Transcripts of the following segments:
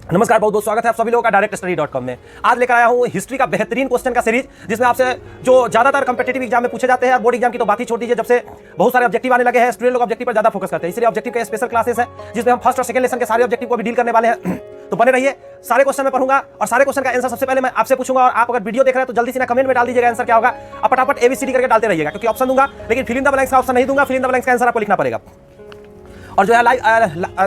नमस्कार, बहुत बहुत स्वागत है आप सभी लोगों का directstudy.com में। आज लेकर आया हूं हिस्ट्री का बेहतरीन क्वेश्चन का सीरीज, जिसमें आपसे जो ज्यादातर कंपिटिटिव एग्जाम में पूछे जाते हैं। बोर्ड एग्जाम की तो बात ही छोड़ दीजिए, जब से बहुत सारे ऑब्जेक्टिव आने लगे हैं, स्टूडेंट लोग ऑब्जेक्टिव पर ज्यादा फोकस करते हैं। इसलिए ऑब्जेक्टिव के स्पेशल क्लासेस है, जिसमें हम फर्स्ट और सेकंड लेसन के सारे ऑब्जेक्टिव को भी डील करने वाले हैं। तो बने रहिए, सारे क्वेश्चन में पढ़ूंगा और सारे क्वेश्चन का आंसर सबसे पहले मैं आपसे पूछूंगा। और आप अगर वीडियो देख रहे हैं तो जल्दी से ना कमेंट में डाल दीजिएगा आंसर क्या होगा। आप फटाफट ABCD करके डालते रहिएगा, क्योंकि ऑप्शन दूंगा लेकिन फिल इन द ब्लैंक्स का ऑप्शन नहीं दूंगा। फिल इन द ब्लैंक्स का आंसर आपको लिखना पड़ेगा। और जो है लाइव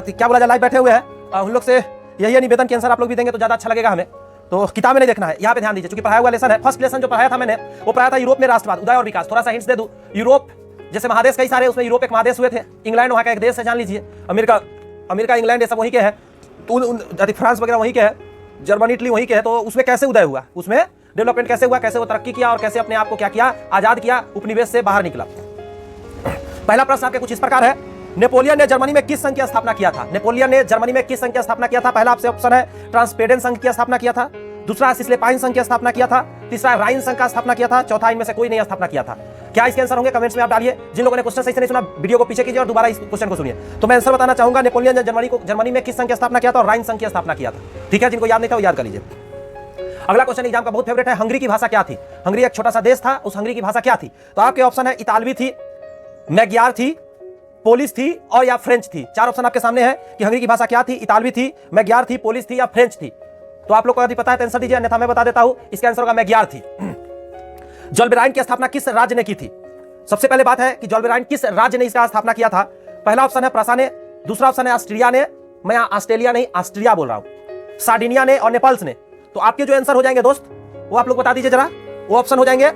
क्या बोला जाए, लाइव बैठे हुए हैं उन लोग से यही निवेदन के आंसर आप लोग भी देंगे तो ज्यादा अच्छा लगेगा हमें। तो किताबें नहीं देखना है, यहाँ पे ध्यान दीजिए, क्योंकि पढ़ाया हुआ लेसन है। फर्स्ट लेसन जो पढ़ाया था मैंने वो पढ़ाया था यूरोप में राष्ट्रवाद, उदय और विकास। थोड़ा सा हिंट्स दे दूं, यूरोप जैसे महादेश कई सारे, उसमें यूरोप एक महादेश हुए थे। इंग्लैंड वहाँ का एक देश है, जान लीजिए। अमेरिका इंग्लैंड ये सब वहीं के हैं, तो फ्रांस वगैरह वहीं के है, जर्मनी इटली वहीं के है। तो उसमें कैसे उदय हुआ, उसमें डेवलपमेंट कैसे हुआ, कैसे वो तरक्की किया और कैसे अपने आप को क्या किया, आजाद किया, उपनिवेश से बाहर निकला। पहला प्रश्न आपके कुछ इस प्रकार है, नेपोलियन ने जर्मनी में किस संघ की स्थापना किया था? नेपोलियन ने जर्मनी में किस संघ की स्थापना किया था? पहला आपसे ऑप्शन है ट्रांसपेडेंट संघ की स्थापना किया था, दूसरा सिस्लेपाइन संघ की स्थापना किया था, तीसरा राइन संघ का स्थापना किया था, चौथा इनमें से कोई नहीं स्थापना किया था। क्या इसके आंसर होंगे? कमेंट्स में आप डालिए। जिन लोगों ने क्वेश्चन सही से नहीं सुना, वीडियो को पीछे कीजिए और दोबारा इस क्वेश्चन को सुनिए। तो मैं आंसर बताना चाहूंगा, नेपोलियन ने जर्मनी में किस संघ की स्थापना किया था और राइन संघ की स्थापना किया था। ठीक है, जिनको याद नहीं था वो याद कर लीजिए। अगला क्वेश्चन एग्जाम का बहुत फेवरेट है, हंगरी की भाषा क्या थी? हंगरी एक छोटा सा देश था, उस हंगरी की भाषा क्या थी? तो आपके ऑप्शन है इतालवी थी, मैग्यार थी, पोलिश थी और या फ्रेंच थी। चार ऑप्शन आपके सामने है कि हंगरी की भाषा क्या थी, इतालवी थी, मैग्यार थी, पोलिश थी या फ्रेंच थी। तो आप लोग को यदि पता है तो आंसर दीजिए, अन्यथा मैं बता देता हूं। इसका आंसर होगा मैग्यार थी। जोल्बेराइन की स्थापना किस राज्य ने की थी? सबसे पहले बात है कि जोल्बेराइन किस राज्य ने इसका स्थापना किया था? पहला ऑप्शन है प्रसा ने, दूसरा ऑप्शन है ऑस्ट्रिया ने, मैं ऑस्ट्रेलिया नहीं ऑस्ट्रिया बोल रहा हूं, सार्डिनिया ने और नेपाल्स ने। तो आपके जो आंसर हो जाएंगे दोस्त, वो आप लोग बता दीजिए जरा। वो ऑप्शन हो जाएंगे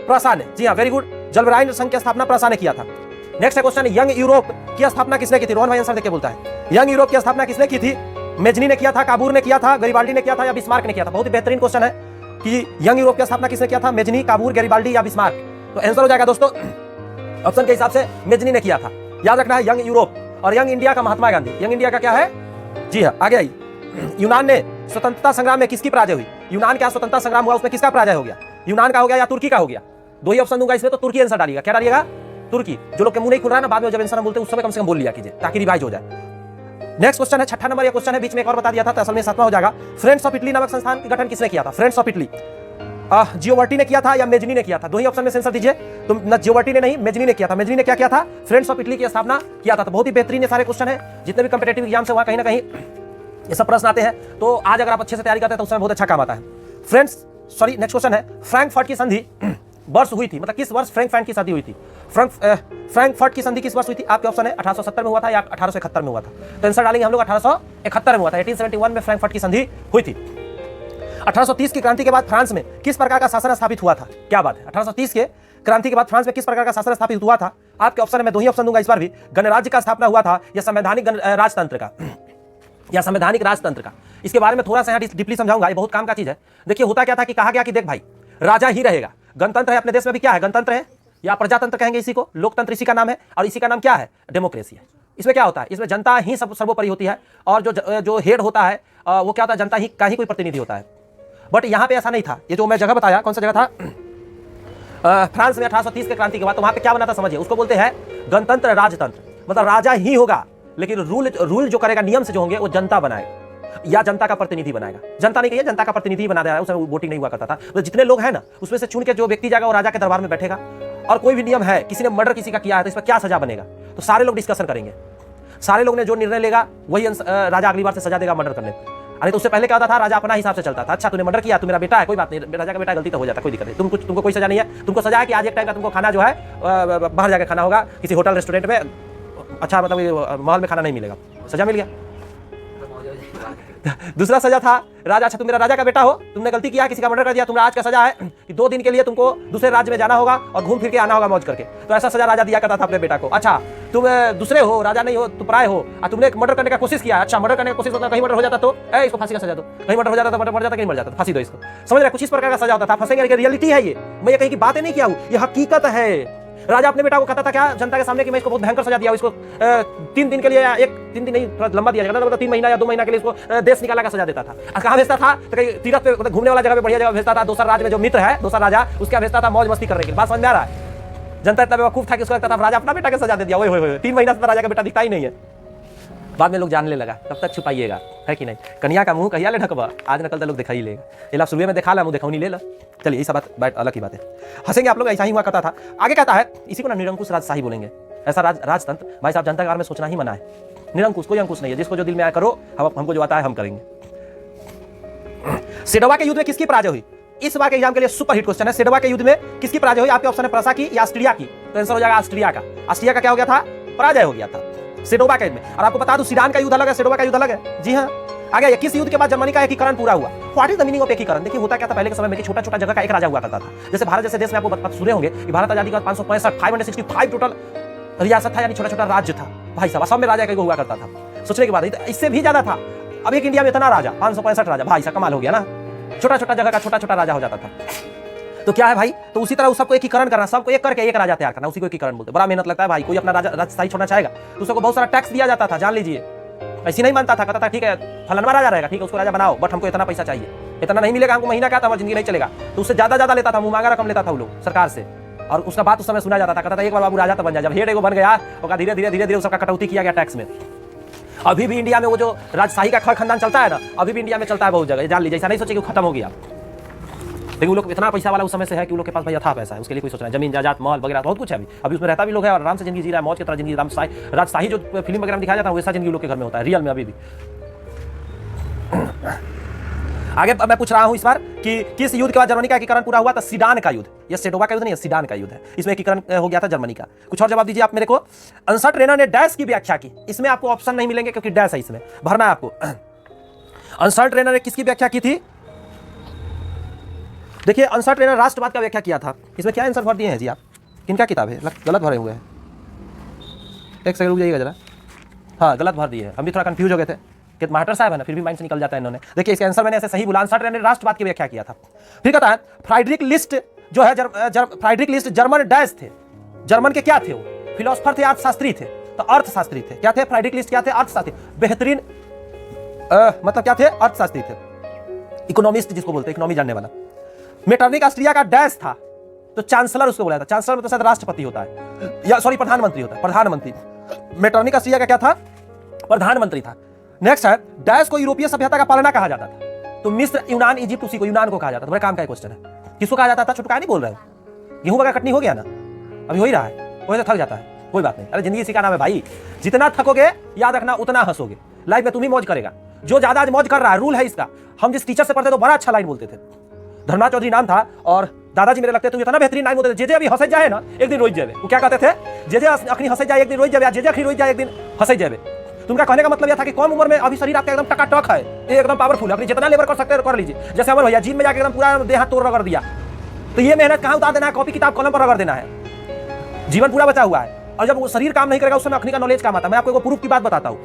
प्रसा ने। जी हाँ, वेरी गुड। जोल्बेराइन संघ की स्थापना प्रसा ने किया था। नेक्स्ट क्वेश्चन, यंग यूरोप की स्थापना किसने की थी? रोहन भाई आंसर देके बोलता है, यंग यूरोप की स्थापना किसने की थी? मेजनी ने किया था, काबूर ने किया था, गरिबाल्डी ने किया था या बिस्मार्क ने किया था? बहुत ही बेहतरीन क्वेश्चन है कि यंग यूरोप की स्थापना किसने किया था, मेजनी, काबूर, गरिबाल्डी या बिस्मार्क? तो आंसर हो जाएगा दोस्तों ऑप्शन के हिसाब से मेजनी ने किया था। याद रखना है, यंग यूरोप। और यंग इंडिया का महात्मा गांधी। यंग इंडिया का क्या है? जी हाँ, आगे आइए। यूनान ने स्वतंत्रता संग्राम में किसकी पराजय हुई? यूनान क्या स्वतंत्रता संग्राम हुआ, उसमें किसका पराजय हो गया? यूनान का हो गया या तुर्की का हो गया? दो ही ऑप्शन दूंगा इसमें, तो तुर्की आंसर डालिएगा। क्या डालिएगा? तुर्की। जो लोग के मुंह नहीं खुल रहा है ना, बाद में जब आंसर हम बोलते हैं उस समय कम से कम बोल लिया कीजिए, ताकि रिवाइज हो जाए। नेक्स्ट क्वेश्चन है, छठा नंबर। ये क्वेश्चन है, बीच में एक और बता दिया था तो असल में सातवां हो जाएगा। फ्रेंड्स ऑफ इटली नामक संस्थान का गठन किसने किया था? फ्रेंड्स ऑफ इटली जियोवर्टी ने किया था या मेजनी ने किया था? दो ही ऑप्शन में आंसर दीजिए। तो न जियोवर्टी ने नहीं, मेजनी ने किया था। मेजनी ने क्या किया था? फ्रेंड्स ऑफ इटली की स्थापना किया था। तो बहुत ही बेहतरीन सारे क्वेश्चन है, जितने भी कंपिटेटिव एग्जाम से वहां कहीं ना कहीं ये सब प्रश्न आते हैं। तो आज अगर आप अच्छे से तैयारी करते हैं तो उसमें बहुत अच्छा काम आता है। नेक्स्ट क्वेश्चन है, फ्रैंकफर्ट की संधि वर्ष हुई थी, मतलब किस वर्ष फ्रैंकफर्ट की संधि हुई थी? फ्रैंकफर्ट की संधि किस वर्ष हुई थी? आपके ऑप्शन है 1870 में हुआ था या 1871 में हुआ था? तो आंसर डालेंगे हम लोग 1871 में हुआ था। 1871 में फ्रैंकफर्ट की संधि हुई थी। 1830 की क्रांति के बाद फ्रांस में किस प्रकार का शासन स्थापित हुआ था? क्या बात है, 1830 के क्रांति के बाद फ्रांस में किस प्रकार का शासन स्थापित हुआ था? आपके ऑप्शन में दो ही ऑप्शन दूंगा इस बार भी, गणराज्य का स्थापना हुआ था या संवैधानिक राजतंत्र का, या संवैधानिक राजतंत्र का। इसके बारे में थोड़ा सा डीपली समझाऊंगा, ये बहुत काम का चीज है। देखिए होता क्या था कि कहा गया कि देख भाई, राजा ही रहेगा। गणतंत्र है अपने देश में भी, क्या है? गणतंत्र है या प्रजातंत्र कहेंगे इसी को, लोकतंत्र इसी का नाम है, और इसी का नाम क्या है? डेमोक्रेसी है। इसमें क्या होता है? इसमें जनता ही सर्वोपरि होती है, और जो हेड होता है वो क्या होता है? जनता ही का ही कोई प्रतिनिधि होता है। बट यहाँ पे ऐसा नहीं था। ये जो मैं जगह बताया, कौन सा जगह था? फ्रांस में 1830 के क्रांति के बाद। तो वहां पे क्या बना था समझिए, उसको बोलते हैं गणतंत्र राजतंत्र। मतलब राजा ही होगा, लेकिन रूल जो करेगा, नियम से जो होंगे वो जनता बनाएगा या जनता का प्रतिनिधि बनाएगा। जनता नहीं कहिए, जनता का प्रतिनिधि बना दिया। उसमें वोटिंग नहीं हुआ करता था। तो जितने लोग हैं ना, उसमें से चुन के जो व्यक्ति जाएगा वो राजा के दरबार में बैठेगा। और कोई भी नियम है, किसी ने मर्डर किसी का किया है तो इस पर क्या सजा बनेगा, तो सारे लोग डिस्कशन करेंगे। सारे लोग ने जो निर्णय लेगा वही राजा अगली बार से सजा देगा मर्डर करने पर। अरे तो उससे पहले क्या होता था? राजा अपना हिसाब से चलता था। अच्छा तूने मर्डर किया, तू मेरा बेटा है, कोई बात नहीं, राजा का बेटा, गलती तो हो जाता, कोई दिक्कत नहीं, तुमको कोई सजा नहीं है। तुमको सजा है कि आज एक टाइम का तुमको खाना जो है बाहर जाकर खाना होगा, किसी होटल रेस्टोरेंट में, अच्छा मतलब महल में खाना नहीं मिलेगा। सजा मिल गया। दूसरा सजा था, राजा, अच्छा तुम मेरा राजा का बेटा हो, तुमने गलती किया, किसी का मर्डर कर दिया, तुम्हारा आज का सजा है कि 2 दिन के लिए तुमको दूसरे राज्य में जाना होगा और घूम फिर के आना होगा मौज करके। तो ऐसा सजा राजा दिया करता था अपने बेटा को। अच्छा तुम दूसरे हो, राजा नहीं हो, तुम पराये हो, तुमने मर्डर करने का कोशिश किया। अच्छा मर्डर करने की कोशिश होता, कहीं मर्डर हो जाता तो इसको फांसी का सजा दो, कहीं मर्डर हो जाता तो मर जाता, कहीं मर जाता तो फांसी दो इसको। समझ रहे? कुछ इस प्रकार का सजा होता था। फंसेंगे, रियलिटी है ये, मैं ये कहीं की बातें नहीं किया हूँ, ये हकीकत है। राजा अपने बेटा को कहता था क्या जनता के सामने कि मैं इसको बहुत भयंकर सजा दिया, इसको 3 दिन के लिए, या 3 दिन नहीं, थोड़ा लंबा दिया जाएगा, मतलब 3 महीना या 2 महीना के लिए इसको देश निकाला का सजा देता था। कहाँ भेजता था? तो कहीं तीर्थ पे, मतलब घूमने वाला जगह पे, बढ़िया जगह भेजता था। दूसरा राज्य में जो मित्र है, दूसरा राजा, उसका भेजता था मौज मस्ती करने के लिए। बात समझ में आ रहा है? जनता इतना बेवकूफ था कि उसको लगता था राजा अपना बेटा के सजा दे दिया। 3 महीना से राजा का बेटा दिखता ही नहीं है। बाद में लोग जानने लगा, तब तक छुपाइएगा। है कि नहीं? कन्या का मुंह कहिया ले ढकबा, आज नकल तो लोग दिखा ही लेगा। ये ला शुरू में दिखा ला, मुंह दिखाऊनी ले ला। चलिए ये सब बात अलग ही बात है, हंसेंगे आप लोग, ऐसा ही हुआ करता था। आगे कहता है, इसी को ना निरंकुश राजशाही बोलेंगे। ऐसा राजतंत्र भाई साहब जनता के बारे में सोचना ही मना है। निरंकुश, कोई अंकुश नहीं है, जिसको जो दिल में आया करो, हमको जो आता है हम करेंगे। सेडोवा के युद्ध में किसकी पराजय हुई? इस बार के एग्जाम के लिए सुपर हिट क्वेश्चन है। सेडोवा के युद्ध में किसकी पराजय हुई? आपके ऑप्शन है प्रसा की या ऑस्ट्रिया की, तो आंसर हो जाएगा ऑस्ट्रिया का। ऑस्ट्रिया का क्या हो गया था? पराजय हो गया था सेडोवा के युद्ध में। और आपको बता दूं, सीडान का युद्ध अलग है, सेडोवा का युद्ध अलग है। जी हाँ, आगे किस युद्ध के बाद जर्मनी का एकीकरण पूरा हुआ? What is the meaning of एकीकरण? देखिए होता क्या था पहले के समय में कि छोटा छोटा जगह का एक राजा हुआ करता था। जैसे भारत जैसे देश में आपको सुने होंगे कि भारत आजादी के बाद 565 टोटल रियासत था, यानी छोटा छोटा राज्य था। भाई साहब सब में राजा का हुआ करता था। सोचने की बात है, इससे भी ज्यादा था। अब एक इंडिया में इतना राजा, 565 राजा, भाई साहब कमाल हो गया ना। छोटा छोटा जगह का छोटा छोटा राजा हो जाता था। तो क्या है भाई, तो उसी तरह उस सबको एकीकरण करना, सबको एक करके एक राजा तैयार करना, उसी को एकीकरण बोलते हैं। बड़ा मेहनत लगता है भाई। कोई अपना राजशाही छोड़ना चाहेगा तो उसको बहुत सारा टैक्स दिया जाता था, जान लीजिए। ऐसी नहीं मानता था, कहता था ठीक है फलाना राजा रहेगा, ठीक है उसको राजा बनाओ, बट हमको इतना पैसा चाहिए, इतना नहीं मिलेगा हमको महीना का, तो हमारी जिंदगी नहीं चलेगा। तो उससे ज्यादा लेता था, मुंह मांगा रकम लेता था वो लोग सरकार से। और उसका बात उस समय सुना जाता था, कहता था एक बार बाबू राजा तो बन जाए। जब हेड एगो बन गया, और धीरे धीरे उसका कटौती किया गया टैक्स में। अभी भी इंडिया में वो जो राजशाही का खर खानदान चलता है ना, अभी भी इंडिया में चलता है बहुत जगह, जान लीजिए। ऐसा नहीं सोचे कि खत्म हो गया, लेकिन वो लोग इतना पैसा वाला उस समय से है कि वो लोग के पास भाई अथाह पैसा है, उसके लिए कोई सोचना है। जमीन जायदाद महल वगैरह बहुत कुछ है। अभी उसमें रहता भी लोग है और आराम से जिंदगी जी रहा है, मौज की तरह जिंदगी। राजशाही जो फिल्म वगैरह में दिखाया जाता है वैसा जिंदगी लोग के घर में होता है, रियल में अभी भी। आगे मैं पूछ रहा हूं इस बार कि किस युद्ध के बाद जर्मनी का एकीकरण पूरा हुआ? था सीडान का युद्ध। ये सेडोवा का युद्ध नहीं है, सीडान का युद्ध है। इसमें एकीकरण हो गया था जर्मनी का। कुछ और जवाब दीजिए आप मेरे को। अंसर्ट रेनर ने डैश की व्याख्या की। इसमें आपको ऑप्शन नहीं मिलेंगे क्योंकि डैश है, इसमें भरना है आपको। अंसर्ट रेनर ने किसकी व्याख्या की थी? देखिए अंसर्ट रेनर राष्ट्रवाद का व्याख्या किया था। इसमें क्या आंसर भर दिए हैं जी आप? किनका किताब है? गलत भरे हुए हैं। एक सेकंड रुक जाइएगा जरा। हाँ गलत भर दिए हैं, हम भी थोड़ा कंफ्यूज हो गए थे कि मास्टर साहब है ना, फिर भी माइंड से निकल जाता है इन्होंने। देखिए इसका आंसर मैंने ऐसे सही बोला, अंसर्ट रेनर ने राष्ट्रवाद की व्याख्या किया था। फिर कहता है फ्राइडरिक लिस्ट जो है, फ्राइडरिक लिस्ट जर्मन डैश थे। जर्मन के क्या थे? वो फिलोसफर थे, अर्थशास्त्री थे। तो अर्थशास्त्री थे। क्या थे? फ्राइडरिक लिस्ट क्या थे? अर्थशास्त्री। बेहतरीन मतलब क्या थे? अर्थशास्त्री थे, इकोनॉमिस्ट जिसको बोलते हैं, इकोनॉमी जानने वाला। मेटरनिक ऑस्ट्रिया का डैश था, तो चांसलर उसको बोला था। चांसलर में तो शायद राष्ट्रपति होता है, या सॉरी प्रधानमंत्री होता है, प्रधानमंत्री। मेटरनिक ऑस्ट्रिया का क्या था? प्रधानमंत्री था। नेक्स्ट है डैश को यूरोपीय सभ्यता का पालना कहा जाता था। तो मिस्र, यूनान, इजिप्ट, उसी को यूनान को कहा जाता था। बड़े काम का क्वेश्चन है। किसको कहा जाता था? छुटका नहीं बोल रहे हो, गेहूं वगैरह कटनी हो गया ना, अभी हो ही रहा है, वैसे थक जाता है, कोई बात नहीं। अरे जिंदगी इसी का नाम है भाई, जितना थकोगे याद रखना उतना हंसोगे। लाइफ में तुम ही मौज करेगा, जो ज्यादा आज मौज कर रहा है, रूल है इसका। हम जिस टीचर से पढ़ते तो बड़ा अच्छा लाइन बोलते थे, धर्मा चौधरी नाम था, और दादाजी मेरे लगते तुम इतना बेहतरीन लाइन बोलते थे। जे अभी हंसे जाए ना एक दिन रोज जाए। वो क्या कहते थे? जे अखनी हंसे जाए एक दिन रोज जाए, जे अखनी रोज जाए एक दिन हंसे जाए। तुमका कहने का मतलब यह था कि कम उम्र में अभी शरीर आपका एकदम टकाटक है, एकदम पावरफुल है, अपनी जितना लेबर कर सकते हैं कर लीजिए। जैसे अमर भैया जिम में जाकर एकदम पूरा देह हाथ तोड़ रगड़ दिया, तो ये मेहनत कहाँ उतार देना है? कॉपी किताब कलम पर रगड़ देना है। जीवन पूरा बचा हुआ है, और जब वो शरीर काम नहीं करेगा उस समय अखनी का नॉलेज काम आता है। मैं आपको प्रूफ की बात बताता हूँ,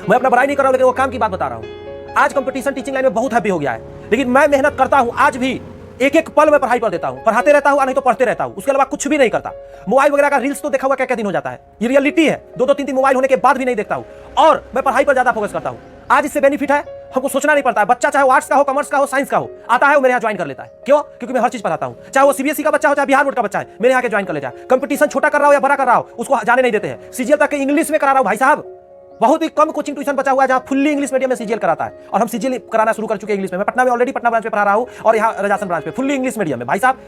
मैं अपना बड़ाई नहीं कर रहा हूँ, लेकिन वो काम की बात बता रहा हूँ। आज कंपटीशन टीचिंग लाइन में बहुत हैप्पी हो गया है, लेकिन मैं मेहनत करता हूँ आज भी। एक एक पल में पढ़ाई कर देता हूँ, पढ़ाते रहता हूँ, नहीं तो पढ़ते रहता हूँ, उसके अलावा कुछ भी नहीं करता। मोबाइल वगैरह का रील्स तो देखा हुआ क्या दिन हो जाता है, ये रियलिटी है। 2-2 3-3 मोबाइल होने के बाद भी नहीं देखता हूँ, और मैं पढ़ाई पर ज्यादा फोकस करता हूँ। आज इससे बेनिफिट है, हमको सोचना नहीं पड़ता है। बच्चा चाहे वो आर्ट्स का हो, कॉमर्स का हो, साइंस का हो, आता है वो मेरे यहाँ ज्वाइन कर लेता है। क्यों? क्योंकि मैं हर चीज पढ़ाता हूँ। चाहे वो सीबीएसई का बच्चा हो, चाहे बिहार बोर्ड का बच्चा है, मेरे यहाँ के ज्वाइन कर लेता है। कंपटीशन छोटा कर रहा हो या बड़ा कर रहा हो, उसको जाने नहीं देते हैं। सीजीएल तक इंग्लिश में करा रहा हूँ भाई साहब। बहुत ही कम कोचिंग ट्यूशन बचा हुआ है जहाँ फुल्ली इंग्लिश मीडियम में सीजीएल कराता है, और हम सीजीएल कराना शुरू कर चुके हैं इंग्लिश में। मैं पटना में ऑलरेडी पटना ब्रांच पे पढ़ा रहा हूँ, और यहाँ रजासन ब्रांच पे फुल्ली इंग्लिश मीडियम में। भाई साहब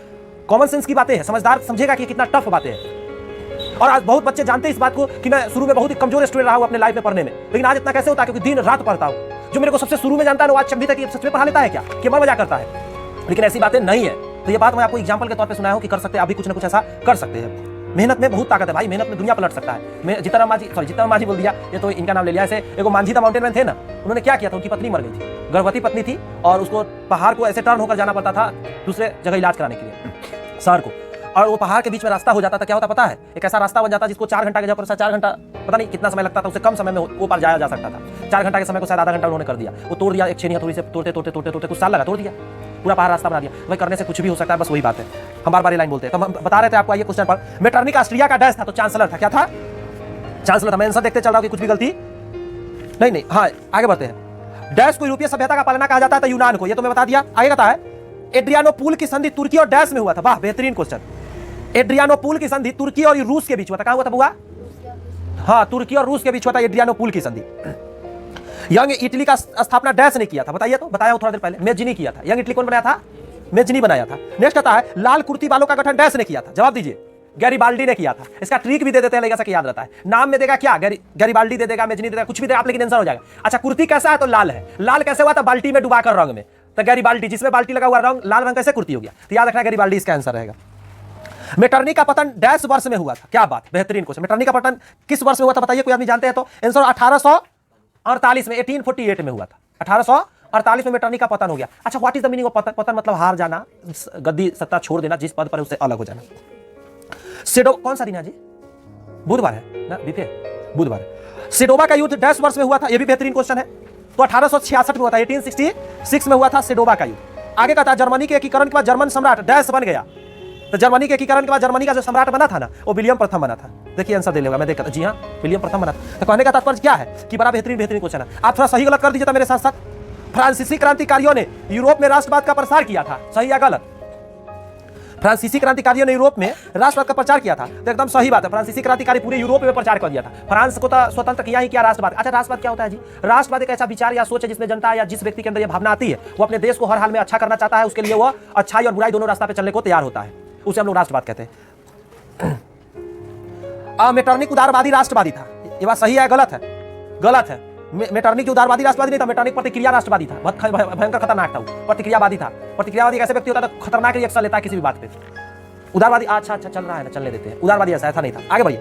कॉमन सेंस की बातें हैं, समझदार समझेगा कि कितना टफ बातें हैं। और आज बहुत बच्चे जानते हैं इस बात को कि मैं शुरू में बहुत ही कमजोर स्टूडेंट रहा हूँ अपने लाइफ में पढ़ने में, लेकिन आज इतना कैसे होता है? क्योंकि दिन रात पढ़ता हूँ। जो मेरे को सबसे शुरू में जानता है वो आज अभी तक सच में पढ़ा लेता है क्या? कि मजाक करता है? लेकिन ऐसी बातें नहीं है। तो ये बात मैं आपको एग्जाम्पल के तौर पर सुनाया हूँ कि कर सकते हैं, अभी कुछ ना कुछ ऐसा कर सकते हैं। मेहनत में बहुत ताकत है भाई, मेहनत में दुनिया पलट सकता है। मैं जीतन मांझी बोल दिया, ये तो इनका नाम ले लिया। ऐसे एगो मांझी द माउंटेन मैन थे ना, उन्होंने क्या किया था? उनकी पत्नी मर गई थी, गर्भवती पत्नी थी, और उसको पहाड़ को ऐसे टर्न होकर जाना पड़ता था दूसरे जगह इलाज कराने के लिए, शहर को। और वो पहाड़ के बीच में रास्ता हो जाता था, क्या होता पता है? एक ऐसा रास्ता बन जाता जिसको 4 घंटा के जगह पर 4 घंटा पता नहीं कितना समय लगता था, उससे कम समय में वो पार जाया जा सकता था। 4 घंटा के समय को शायद आधा घंटा उन्होंने कर दिया। वो तोड़ दिया, एक छेनी हथौड़ी से तोड़ते कुछ साल लगा, तोड़ दिया, पूरा पहाड़ रास्ता बना दिया। भाई करने से कुछ भी हो सकता है, बस वही बात है। हम बार लाइन बोलते हैं। तो हम बता रहे थे आपको, आइए क्वेश्चन पर। मेटरनिक ऑस्ट्रिया का डैश था, तो चांसलर था। क्या था? चांसलर था। मैं आंसर देखते चल रहा हूँ कि कुछ भी गलती नहीं। हाँ आगे बढ़ते हैं। डैश को यूरोपीय सभ्यता का पालना कहा जाता है, तो यूनान को, ये तो मैं बता दिया। आगे कहता है एड्रियानोपुल की संधि तुर्की और डैश में हुआ था। वाह बेहतरीन क्वेश्चन। एड्रियानोपुल की संधि तुर्की और रूस के बीच हुआ था। कहां हुआ था बुआ? हाँ तुर्की और रूस के बीच हुआ था एड्रियानोपुल की संधि। यंग इटली का स्थापना डैश ने किया था, बताइए तो, बताया हूं थोड़ा देर पहले, मेजनी किया था। यंग इटली कौन बनाया था? मेजनी बनाया था। नेक्स्ट आता है लाल कुर्ती वालों का गठन डैश ने किया था, जवाब दीजिए। गैरीबाल्डी ने किया था। इसका ट्रिक भी दे देते हैं, लेकिन ऐसा याद रहता है, नाम में देगा क्या, गैरीबाल्डी दे देगा, मेजनी दे देगा, कुछ भी देगा आप, लेकिन आंसर हो जाएगा। अच्छा, कुर्ती कैसा है? तो लाल है। लाल कैसे हुआ था? बाल्टी में डुबाकर रंग में, तो गैरीबाल्डी, जिसमें बाल्टी लगा हुआ रंग, लाल रंग कैसे कुर्ती हो गया? तो याद रखना गैरीबाल्डी इसका आंसर रहेगा। मेटरनी का पतन डैश वर्ष में हुआ था, क्या बात, बेहतरीन क्वेश्चन। मेटरनी का पतन किस वर्ष में हुआ था बताइए, कोई आदमी जानते हैं तो? आंसर 1848 में, 1848 में हुआ था। 1848 में मेटरनी का पतन हो गया। अच्छा, what is the meaning of पतन? पतन मतलब हार जाना, गद्दी सत्ता छोड़ देना, जिस पद पर उससे अलग हो जाना। सेडो कौन सा दिन है जी? बुधवार है ना, बीफे बुधवार है। सेडोवा का युद्ध डैश वर्ष में हुआ था, यह भी बेहतरीन क्वेश्चन है। तो 1866 में हुआ था, 1866 में हुआ था सेडोवा का युद्ध। आगे कहता है जर्मनी के एकीकरण के बाद जर्मन सम्राट डैश बन गया। तो जर्मनी के एकीकरण के बाद जर्मनी का जो सम्राट बना था ना, वो विलियम प्रथम बना था। देखिए आंसर दे लेगा, मैं देखा, जी हाँ, विलियम प्रथम बना था। तो कहने का तात्पर्य क्या है कि बड़ा बेहतरीन क्वेश्चन है। आप थोड़ा सही गलत कर दीजिए मेरे साथ साथ। फ्रांसीसी क्रांतिकारियों ने यूरोप में राष्ट्रवाद का प्रसार किया था, सही या गलत? फ्रांसीसी क्रांतिकारियों ने यूरोप में राष्ट्रवाद का प्रचार किया था, तो एकदम सही बात है। फ्रांसीसी क्रांतिकारी पूरे यूरोप में प्रचार कर दिया था। फ्रांस को तो स्वतंत्र किया ही क्या, राष्ट्रवाद। अच्छा, राष्ट्रवाद क्या होता है जी? राष्ट्रवाद एक ऐसा विचार या सोच है जिसमें जनता या जिस व्यक्ति के अंदर यह भावना आती है, वो अपने देश को हर हाल में अच्छा करना चाहता है, उसके लिए वो अच्छाई और बुराई दोनों रास्ता पे चलने को तैयार होता है, उसे हम लोग राष्ट्रवाद कहते हैं। मेटरनिक उदारवादी राष्ट्रवादी था, ये बात सही है गलत है? गलत है। मेटरनिक उदारवादी राष्ट्रवादी नहीं था, मेटरनिक प्रतिक्रिया राष्ट्रवादी था। बहुत भयंकर खतरनाक था वो, प्रतिक्रियावादी था। प्रतिक्रियावादी कैसे व्यक्ति होता है? तो खतरनाक रिएक्शन लेता है किसी भी बात पे। उदारवादी अच्छा चल रहा है ना, चलने देते हैं। उदारवादी ऐसा नहीं था। आगे बढ़िए,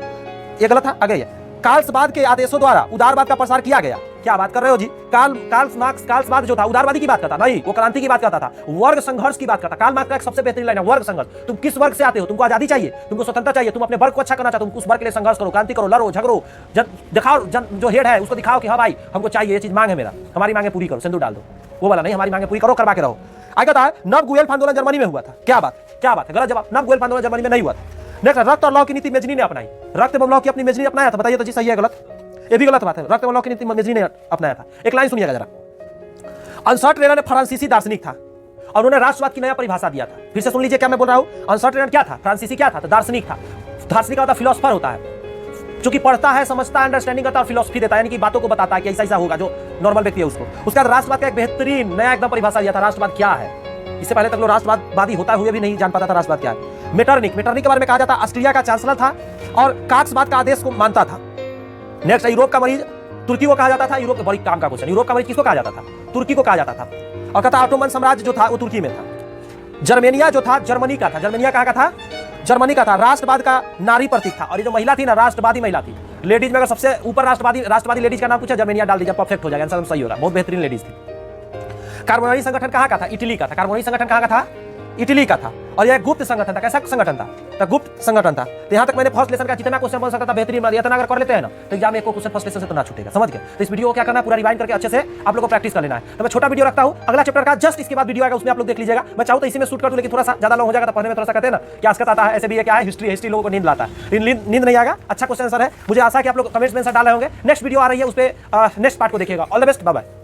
ये गलत था, आगे कार्ल्सबाद के आदेशों द्वारा उदारवाद का प्रसार किया गया। क्या बात कर रहे हो जी? कार्ल्सबाद जो था उदारवादी की बात करता, नहीं, वो क्रांति की बात करता था, वर्ग संघर्ष की बात करता। कार्ल मार्क्स का एक सबसे बेहतरीन लाइन है, वर्ग संघर्ष। तुम किस वर्ग से आते हो? तुमको आजादी चाहिए, तुमको स्वतंत्रता चाहिए, तुम अपने वर्ग को अच्छा करना चाहते हो, तुम उस वर्ग के लिए संघर्ष करो, क्रांति करो, लड़ो, झगड़ो, दिखाओ, जो हेड है उसको दिखाओ कि हाँ भाई हमको चाहिए, ये चीज मांग है मेरा, हमारी मांगे पूरी करो, सिंदूर डाल दो। वो वाला नहीं, हमारी मांगे पूरी करो, करवा के रहो। आगे था नव गुएल्फ आंदोलन जर्मनी में हुआ था। क्या बात, क्या बात है? गलत जवाब। नव गुएल्फ आंदोलन जर्मनी में नहीं हुआ था। नेक्स्ट, रक्त और लौ की नीति मेजनी ने अपनाई। रक्त एवं लौ की अपनी मेजनी ने अपनाया था, बताइए तो जी, सही है गलत? ये भी गलत बात है। रक्त एवं लौ की नीति मेजनी ने अपनाया था। एक लाइन सुनिएगा जरा। अनसर्ट रेनर ने फ्रांसीसी दार्शनिक था और उन्होंने राष्ट्रवाद की नया परिभाषा दिया था। फिर से सुन लीजिए क्या मैं बोल रहा हूं। अनसर्ट रेनर क्या था? फ्रांसीसी क्या था? तो दार्शनिक था। दार्शनिक का मतलब फिलोसफर होता है, जो कि पढ़ता है, समझता है, अंडरस्टैंडिंग करता है और फिलोसफी देता है, यानी कि बातों को बताता है कि ऐसा ऐसा होगा, जो नॉर्मल व्यक्ति है उसको। उसका राष्ट्रवाद का एक बेहतरीन नया एकदम परिभाषा दिया था। राष्ट्रवाद क्या है? इससे पहले तक लोग राष्ट्रवादी होता हुए भी नहीं जान पाता था राष्ट्रवाद क्या है। मेटरनिक के बारे में कहा जाता है ऑस्ट्रिया का चांसलर था और कार्ल्सबाद का आदेश को मानता था। नेक्स्ट, यूरोप का मरीज तुर्की को कहा जाता था। यूरोप बड़ी काम का क्वेश्चन, यूरोप का मरीज किसको कहा जाता था? तुर्की को कहा जाता था। और कहता ऑटोमन साम्राज्य जो था वो तुर्की में था। जर्मेनिया जो था जर्मनी का था। जर्मेनिया कहाँ का था? जर्मनी का था। राष्ट्रवाद का नारी प्रतीक था। और ये जो महिला थी ना, राष्ट्रवादी महिला थी। लेडीज में अगर सबसे ऊपर राष्ट्रवादी लेडीज का नाम पूछा, जर्मेनिया डाल दीजिए, परफेक्ट हो जाएगा, आंसर सही होगा। बहुत बेहतरीन लेडीज थी। कार्बोनारी संगठन कहाँ का था? इटली का था। कार्बोनारी संगठन कहाँ का था? इटली का था। और यह गुप्त संगठन था। कैसा संगठन था? तो गुप्त संगठन था। तो यहाँ तक मैंने फर्स्ट लेसन का जितना क्वेश्चन बन सकता था बेहतरीन बना दिया। इतना अगर कर लेते हैं ना तो एग्जाम में एक क्वेश्चन फर्स्ट लेसन से तो ना छूटेगा, समझ गए? तो इस वीडियो को क्या करना है, पूरा रिवाइंड करके अच्छे से आप लोगों को प्रैक्टिस कर लेना है। तो मैं छोटा वीडियो रखता हूँ, अगला चैप्टर का जस्ट इसके बाद वीडियो आएगा, उसमें आप लोग देख लीजिएगा। मैं चाहूँ तो इसी में शूट कर दूँ, लेकिन थोड़ा सा ज्यादा लॉन्ग हो जाएगा, तो पढ़ने में थोड़ा सा कहते हैं ना क्या असकत आता है, ऐसे भी क्या है, हिस्ट्री लोगों को नींद लाता है। नींद नहीं आएगा। अच्छा क्वेश्चन आंसर है, मुझे आशा है कि आप लोग कमेंट्स में आंसर डाले होंगे। नेक्स्ट वीडियो आ रही है, उस पर नेक्स्ट पार्ट को देखिएगा। All the best, bye bye.